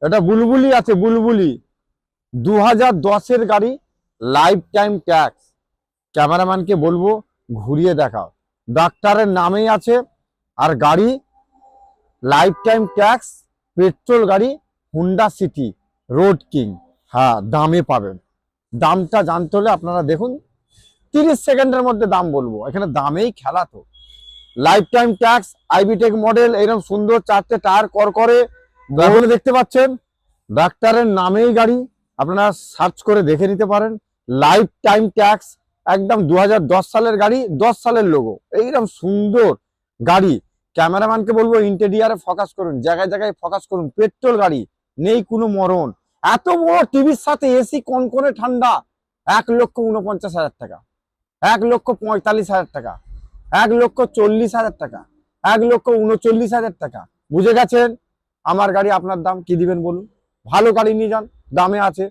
এটা বুলবুলি আছে, বুলবুলি 2010-এর গাড়ি, লাইফ টাইম ট্যাক্স। ক্যামেরাম্যানকে বলবো ঘুরিয়ে দেখাও, ডাক্তারের নামেই আছে। আর গাড়ি লাইফ টাইম ট্যাক্স, পেট্রোল গাড়ি, হুন্ডা সিটি, রোড কিং। হ্যাঁ, দামে পাবেন। দামটা জানতে হলে আপনারা দেখুন, 30 সেকেন্ডের মধ্যে দাম বলবো, এখানে দামেই খেলা। তো লাইফ টাইম ট্যাক্স, আইবিটেক মডেল, এরকম সুন্দর 4টে টায়ার করে এখন দেখতে পাচ্ছেন। ডাক্তারের নামেই গাড়ি, আপনারা সার্চ করে দেখে নিতে পারেন। লাইফ টাইম ট্যাক্স, একদম 2010 সালের গাড়ি, 10 সালের লোগো, এইরকম সুন্দর গাড়ি। ক্যামেরাম্যানকে বলবো ইন্টেরিয়ারে ফোকাস করুন, জায়গায় জায়গায় ফোকাস করুন। পেট্রোল গাড়ি, নেই কোনো মরণ। এত বড় টিভির সাথে এসি, কনকনে ঠান্ডা, 1,49,000 টাকা, 1,45,000 টাকা, 1,40,000 টাকা, 1,39,000 টাকা। বুঝে গেছেন? আমার গাড়ি আপনার দাম কি দিবেন বলুন? ভালো গাড়ি নিয়ে যান, দামে আছে।